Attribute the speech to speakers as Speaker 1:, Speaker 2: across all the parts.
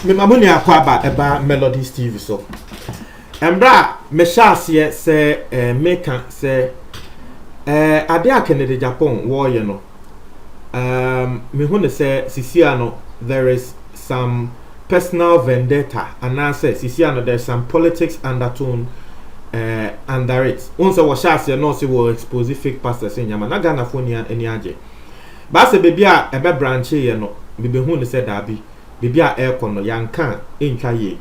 Speaker 1: Me mamuni akwaba eba Melodies TV so. Embra me shase se meka se ade akene Japan wo ye no. Me hu ne se sisia no there is some personal vendetta and I say sisia no there's some politics undertone under it. Once we shase no se wo expose fake pastors in Yama na Ghana fo ni ani age. Ba se baby a ebe branch ye no me be hu ne se dabi Bibia aircon no yankan inkaye.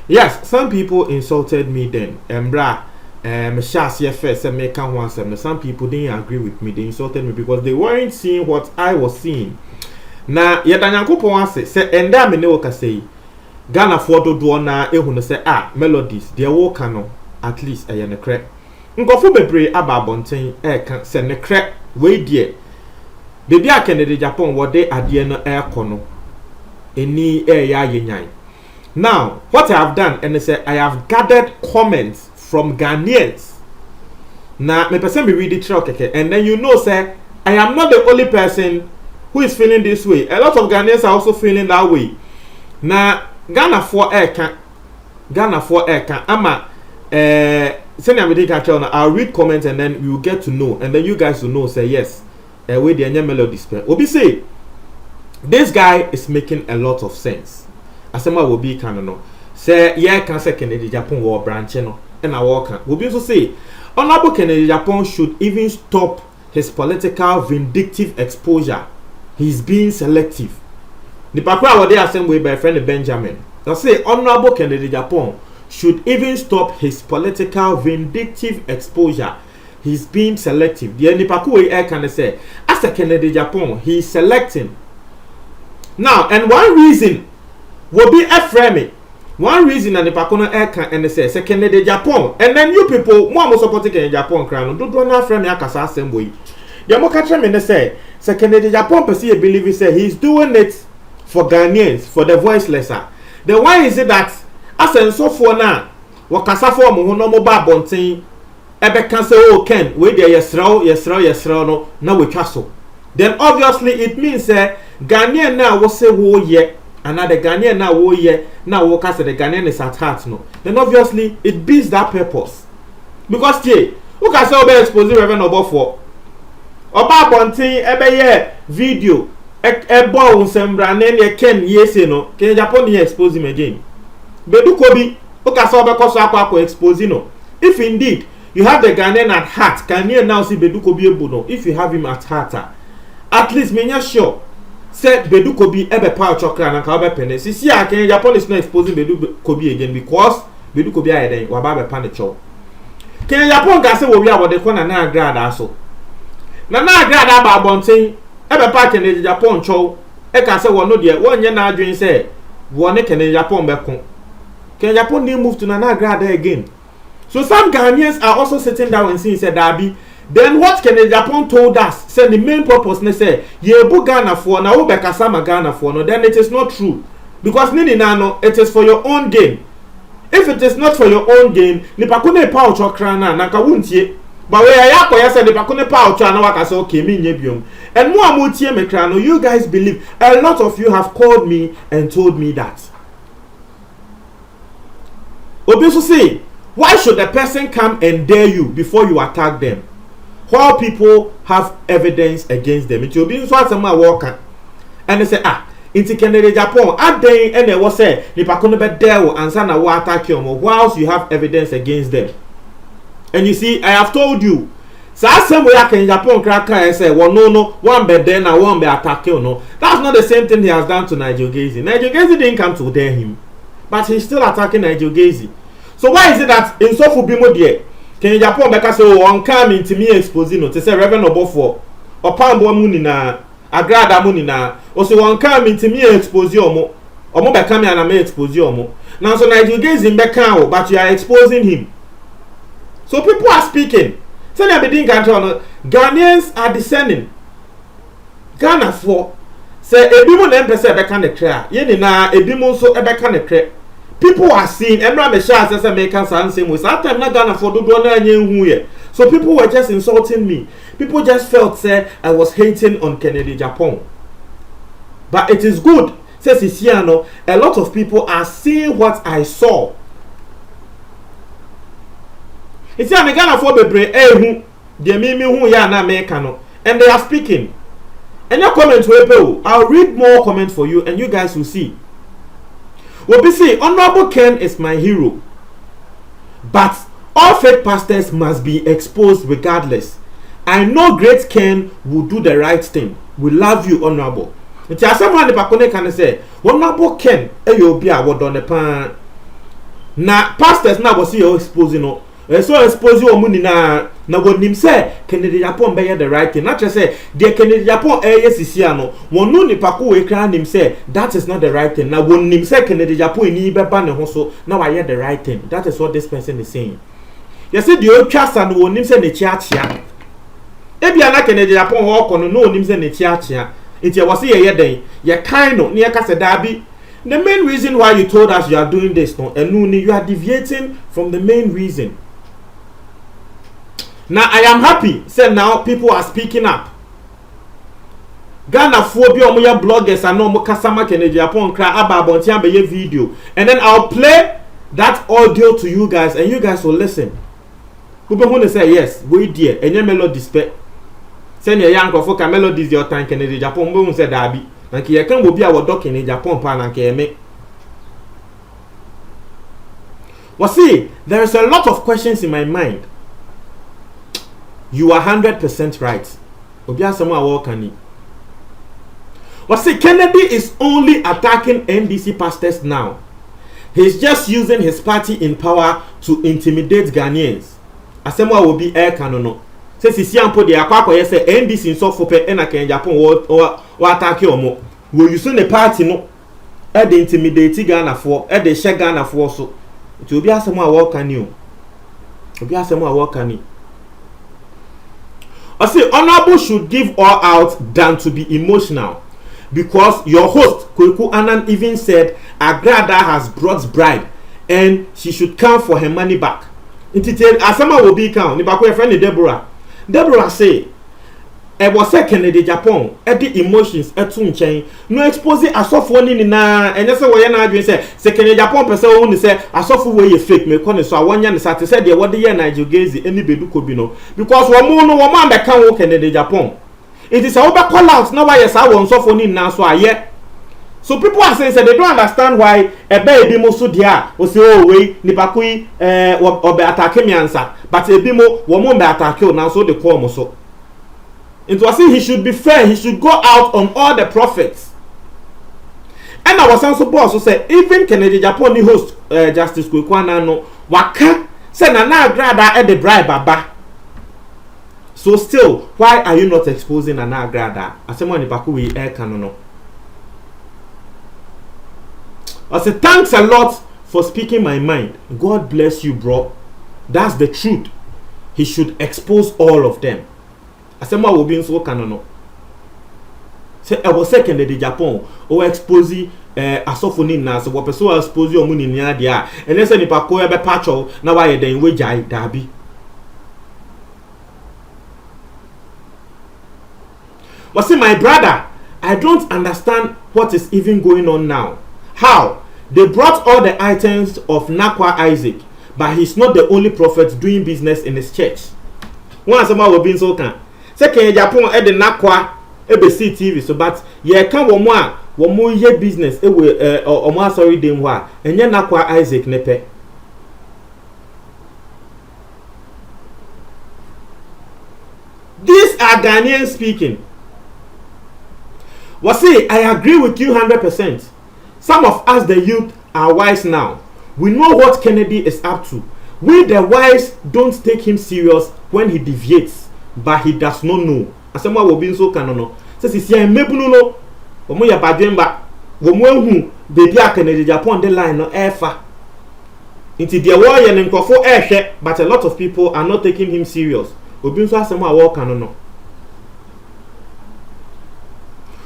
Speaker 1: Yes, some people insulted me then. Embra me shas first and make one some. Some people didn't agree with me. They insulted me because they weren't seeing what I was seeing. Na yedanyankopon ase say enda me ne woka say Ghana for do na ehunu say Melodies they wo no at least eye ne krek. Nkofo bebre aba bonten ka say ne krek we die. Bibia Kennedy Japan wo de ade no aircon no Now, what I have done, and I say I have gathered comments from Ghanaians. Now, me person be read it and then you know, say I am not the only person who is feeling this way. A lot of Ghanaians are also feeling that way. Now, Ghana for Eka, Ama, I'll read comments and then you will get to know, and then you guys will know. Say yes, with the Melodies. Obi say. This guy is making a lot of sense. Asema will be kind of no. Say, yeah, can say Kennedy Japan war branch no. And I walk. Will be also say, Honorable Kennedy Japan should even stop his political vindictive exposure. He's being selective. The Papua were there same way by friend Benjamin. Now say, Honorable Kennedy Japan should even stop his political vindictive exposure. He's being selective. The Nipakue air can say, as a Kennedy Japan, he's selecting. Now, and one reason will be a frame. One reason and the Pacono air can and say second de Japan. And then you people more supporting in Japan crown. Don't not frame your casa assembly. The Mokatra say second de Japan per se believe say he's doing it for Ghanaians, for the voicelesser. Then why is it that as and so for now Wakasa form who no mobile bonting ebe can say oh Ken wait there yes no now we castle. Then obviously it means Ghanaian now will say wo ye another Ghanaian now wo ye now wo say the Ghanaian is at heart no. Then obviously it beats that purpose. Because who can say obe expose Reverend Obofo Oba bontin ebe ye video ebo unsembra ne Ken yese no Ken Japan ye expose him again. Bedu Kobi who can say obe koso akwa expose no. If indeed you have the Ghanaian at heart, Ghanaian now see Bedu Kobi ebu no. If you have him at heart at least me sure said Bedu Kobi ebe power chokra na ka obe pene sisi aken Japan is not exposing Bedu Kobi again because Bedu Kobi ayeden wa ba be panicho ken Japan ga se wo wi abode ko na agrada aso na agrada ba bonten ebe pa ken Japan chow e ka se wo no de wonye na adwen se wo ne ken Japan be ko ken Japan dey move to na agrada again. So some Ghanaians are also sitting down and saying said Dabi. Then what Kennedy Japan told us, said the main purpose, they say, Yebu Ghana for now, Bekasama Ghana for no, then it is not true. Because Nini Nano, it is for your own gain. If it is not for your own gain, Nipakune Pau Chokrana, Nakawunti, but where I said Nipakune Pau Chana, so came in Yebium. And more Mutie Mekrano, you guys believe, a lot of you have called me and told me that. Obisu say, why should a person come and dare you before you attack them? While people have evidence against them, it will be so as a walker. And they say, into Kennedy Japan, at day and they will say, Nipakone be there and sana will attack you whilst you have evidence against them. And you see, I have told you, so as some way I can Japan cracker and say, well, no, one be there and one be attack you, no. That's not the same thing he has done to Nigel Gazy. Nigel Gazy didn't come to dare him, but he's still attacking Nigel Gazy. So why is it that in Sofu Bimo there? Can Japan beka say on come into me exposing no to say Reverend Obofo or Pambo Muni na Agrada Muni na or so on come into me expose you omo beka me and me expose you omo. Now so Nigel Gazy beka but you are exposing him. So people are speaking. So they be doing Ghanaians are discerning. Ghana for say ebimu na empese beka ne kra ye ni na ebimu so ebeka ne kra. People are seeing Emra Mesha says American San same way. Sometimes na Ghana for do na nye hu ye. So people were just insulting me. People just felt say I was hating on Kennedy Japan. But it is good, says Isiano. A lot of people are seeing what I saw. It's a Megana for Bebre, the Mimi who ya na mekano, and they are speaking. And your comments will I'll read more comments for you, and you guys will see. We'll be saying, Honorable Ken is my hero. But all fake pastors must be exposed regardless. I know great Ken will do the right thing. We love you, Honorable. It's as someone the Pakone can say, Honorable Ken, you'll be a word on the pan. Now, pastors now will see you exposing. So expose you money na what nim say Kennedy Japan be the right thing. Not just say the Kennedy Japan yes is here no. One no ni paku we cry nim say that is not the right thing. Now when nim say Kennedy Japan ni be ban ne so now I hear the right thing. That is what this person is saying. You see the old trust and one nim say ne chia. Ebi ana Kennedy Japan ho kono no nim say ne chia. It was here den ye kind no near ka say dabi. The main reason why you told us you are doing this no and no you are deviating from the main reason. Now I am happy. Say now people are speaking up. Ghana phobia omoya bloggers and no mo kasama Kennedy Japan cry about bontia be video. And then I'll play that audio to you guys and you guys will listen. People want to say yes, we dear and your melody spec. Send your young for melodies your time Kennedy Japan won't say dabi. Like you can will be our doc in Japan pan and me. Well see, there is a lot of questions in my mind. You are 100% right. Obia someone walking. But see, Kennedy is only attacking NDC pastors now. He's just using his party in power to intimidate Ghanaians. Asemwa will be air canono. Says he see ampo de akwa yes say NDC in so for pe na Kenya Japan or attack omo. Will you soon the party no? E de intimidate Ghana for e de share Ghana for so. It will be asemwa walking you. Obia asemwa walking. I say Honorable should give all out than to be emotional, because your host Kweku Annan even said Agrada has brought bride and she should come for her money back. Intite asama will be count. Ni bako friend Deborah. Deborah say e was Kennedy Japan e the emotions etu nchen no expose asofo ni na enye se wo ye na adwen se Kennedy Japan pese wo ni se asofo we ye fake me ko ne so awonya ne sate se de wo de ye na jogezi eni bedu ko bi no because wo mu no wo man be kan wo Kennedy Japan it is a over call out na why yes awon sofo ni na so aye. So people are saying they don't understand why a baby mo so dia o say oh we nipa ko yi obe attack me answer but e bi mo wo mo be attack o na so de call mo so. It was saying he should be fair, he should go out on all the prophets. And I was also boss who said even Kennedy Japan host Justice Kwekwana no waka say na Agrada e the bribe baba. So still, why are you not exposing Nana Agrada? Asemo ni paku we air canono. I say thanks a lot for speaking my mind. God bless you, bro. That's the truth. He should expose all of them. Asema will be so canono. Say I was second the Japan or expose asofoni na so what person expose your money near there. And then say nipa ko e be patcho na why den we jai dabi. But see my brother, I don't understand what is even going on now. How? They brought all the items of Nakwa Isaac, but he's not the only prophet doing business in his church. One asema will be so can. Second Japan e de Nakwa e be CTV so but ye kan wo mo ye business e we omo sorry dem ho a enye Nakwa Isaac ne pe. These are Ghanaians speaking. Wasi, I agree with you 100%. Some of us the youth are wise now. We know what Kennedy is up to. We the wise don't take him serious when he deviates, but he does not know. Asema will be so canono. Says he's here mebuno no. Omo ya badwemba. Womo ehu baby a Kennedy Japan the line no efa. Inti the war ye nkofo ehwe, but a lot of people are not taking him serious. Obi so asema wa canono.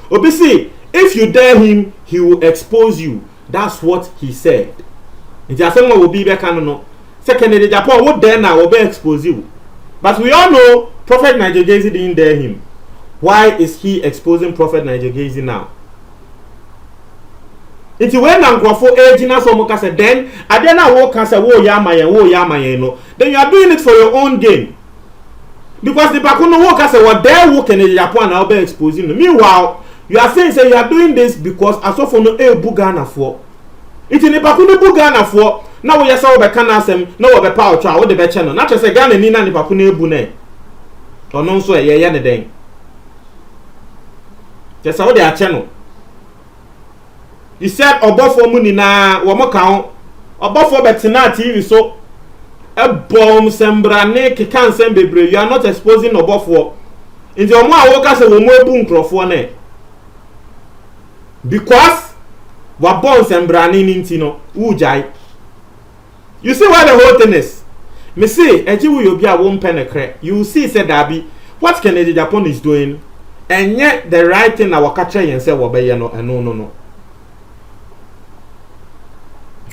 Speaker 1: Obi see, if you dare him, he will expose you. That's what he said. Inti asema will be be canono. Second the Japan what dare now will be expose you. But we all know Prophet Nigel Gacy didn't dare him. Why is he exposing Prophet Nigel Gacy now? It's when Nankrofo Ejina Somoka said, then Adena Woka said, wo yamaye no. Then you are doing it for your own gain. Because the Bakuno Woka said, what they're working in Japan, I'll be exposing them. Meanwhile, you are saying you are doing this because as of no Bugana for. It's in the Bakuno Bugana for. Now we are so be canasem, no be power trial, what the be channel. Not just a Ghana Nina ni Bakuno Bune. Or non so a yan day. Just how they are channel. You said above for money na wamo count above for betina TV so a bomb sembrane kikan sembebre. You are not exposing above for. In the Omo Awoka say we mo ebu nkrofo na. Because wa bomb sembrane ninti no ujai. You see why the whole thing is? Me say eji wo yobi a won penekre. You see said Dabi what Kennedy Japan is doing and yet the right thing na waka yen say wo be ye no no.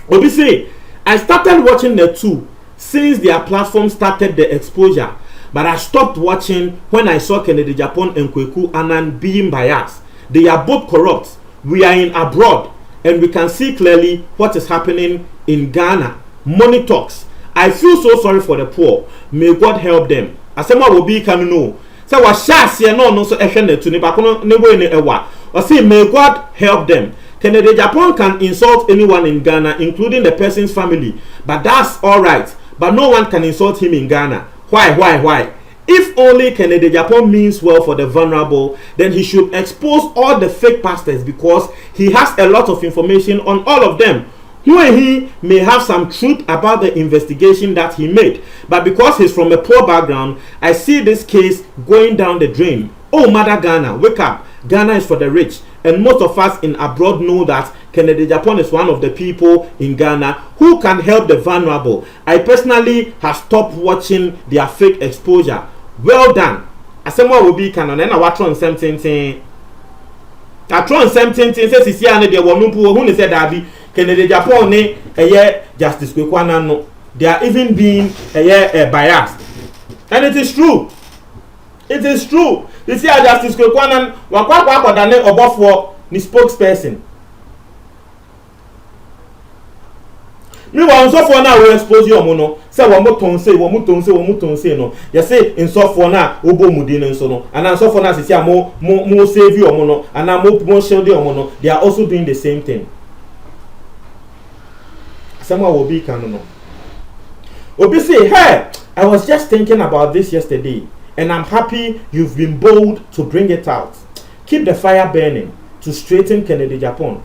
Speaker 1: Obi say, I started watching the two since their platform started the exposure, but I stopped watching when I saw Kennedy Japan and Kweku Annan being biased. They are both corrupt. We are in abroad and we can see clearly what is happening in Ghana. Money talks. I feel so sorry for the poor. May God help them. Asema will be can know. So what shall no so ehene to ne bakono ne boy ne ewa. Or say may God help them. Kennedy Japan can insult anyone in Ghana, including the person's family, but that's all right. But no one can insult him in Ghana. Why? If only Kennedy Japan means well for the vulnerable, then he should expose all the fake pastors because he has a lot of information on all of them. He may have some truth about the investigation that he made, but because he's from a poor background, I see this case going down the drain. Oh, Mother Ghana, wake up. Ghana is for the rich. And most of us in abroad know that Kennedy Japan is one of the people in Ghana who can help the vulnerable. I personally have stopped watching their fake exposure. Well done. Asema will be canon. And I watch on something. I try on something. Says is here and there. Who said that Kennedy Japan ne Justice Kweku Annan no. They are even being biased. And it is true. It is true. You see, Justice Kweku Annan wakwa dane obofo ni spokesperson. Me wa so for na we expose you no. Say wo muton say no. You say in so for na obo mudi no so no. And so for na say mo save you no. And mo shield you no. They are also doing the same thing. Someone will be can no. Obi say, "Hey, I was just thinking about this yesterday. And I'm happy you've been bold to bring it out. Keep the fire burning to straighten Kennedy Japan.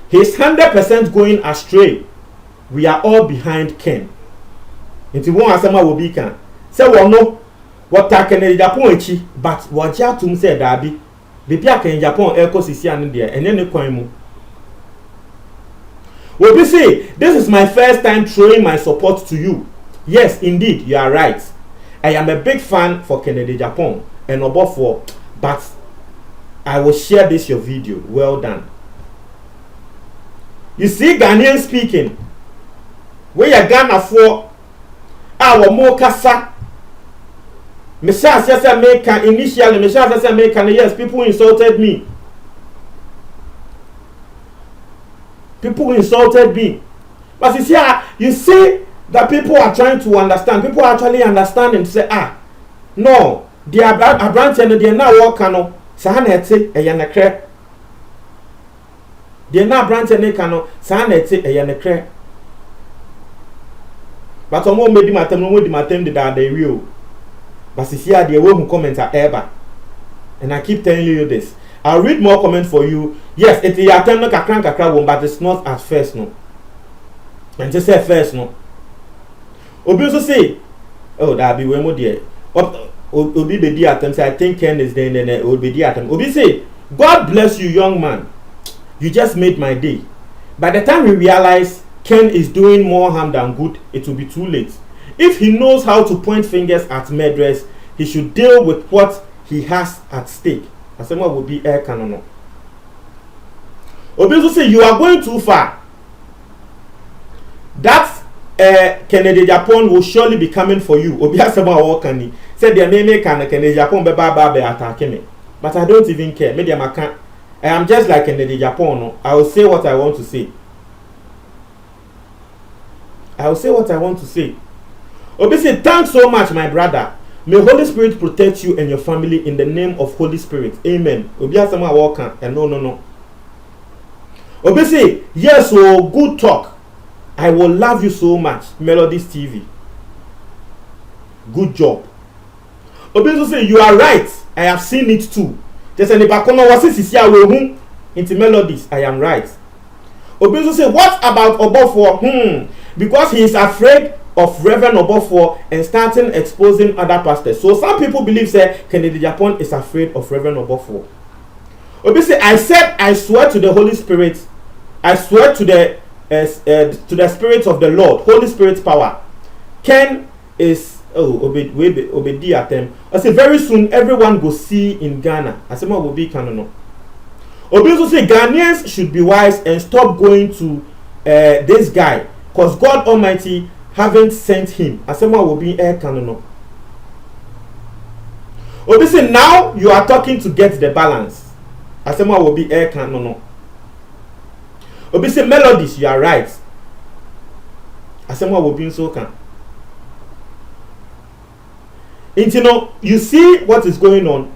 Speaker 1: He's 100% going astray. We are all behind Ken." Into one asema will be can. Say no what Kennedy Japan echi, but what Jatum said Dabi. Baby Kennedy Japan echo sisi and there and then the coin. Will be say this is my first time showing my support to you. Yes, indeed, you are right. I am a big fan for Kennedy Japan and Obofo, but I will share this your video. Well done. You see Ghanaian speaking. Where you Ghana for our more kasa. Mesha says American initially, Mesha says American, yes, people insulted me. People insulted me. But you see that people are trying to understand. People are actually understanding to say, no, they are a branch and they are now working on Sahanete a yanacre. They are now branch and they cano Sahanete a yanacre. But some more made my time that they will. But see here, the way who comments are ever. And I keep telling you this. I'll read more comments for you. Yes, it's a attempt like a crank a crowd, but it's not at first, no. And just say first, no. Obi also say, oh, that be way more dear. Obi be the attempt. I think Ken is there, and then Obi the attempt. Obi say, God bless you, young man. You just made my day. By the time we realize Ken is doing more harm than good, it will be too late. If he knows how to point fingers at murderers, he should deal with what he has at stake. Asema will be air cannon. Obi also say, you are going too far. That Kennedy Japan will surely be coming for you. Obi asema walkani. Said their name can Kennedy Japan be attack me. But I don't even care. Media maka. I am just like Kennedy Japan. I will say what I want to say. I will say what I want to say. Obi say, thanks so much, my brother. May Holy Spirit protect you and your family in the name of Holy Spirit. Amen. Obi asema walkan. And no. Obi say, yes, oh, good talk. I will love you so much. Melodies TV. Good job. Obi also say, you are right. I have seen it too. Just an ibakono wasi sisi awe into Melodies. I am right. Obi also say, what about Obofor? Because he is afraid of Reverend Obofor and starting exposing other pastors. So some people believe say Kennedy Japan is afraid of Reverend Obofor. Obi say, I said, I swear to the Holy Spirit. I swear to the Spirit of the Lord, Holy Spirit's power. Ken is obedi at them. I say very soon everyone go see in Ghana. I say what will be canon. Obi also say Ghanaians should be wise and stop going to this guy, cause God Almighty haven't sent him. I say what will be air canon. Obi say now you are talking to get the balance. I say what will be air canon. Obi say Melodies, you are right. Asema will be so can. And you know, you see what is going on.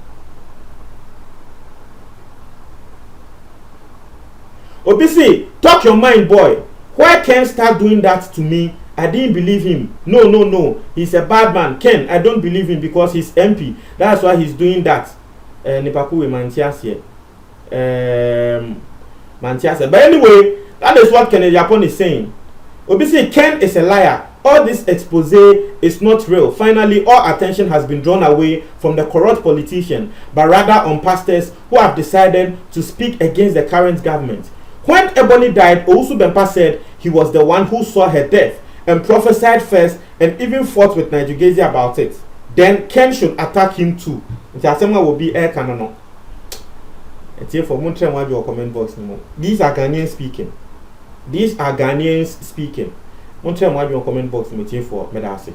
Speaker 1: Obi say, talk your mind, boy. Why Ken start doing that to me? I didn't believe him. No. He's a bad man. Ken, I don't believe him because he's MP. That's why he's doing that. Nipakuwe Mantias here. Mantias. But anyway, that is what Kennedy Japan is saying. Obi say Ken is a liar. All this expose is not real. Finally, all attention has been drawn away from the corrupt politician, but rather on pastors who have decided to speak against the current government. When Ebony died, Owusu Bempah said he was the one who saw her death and prophesied first and even fought with Nigeria about it. Then Ken should attack him too. Will be air canon. For comment box. These are Ghanaians speaking. These are Ghanaians speaking. Comment box for Medase.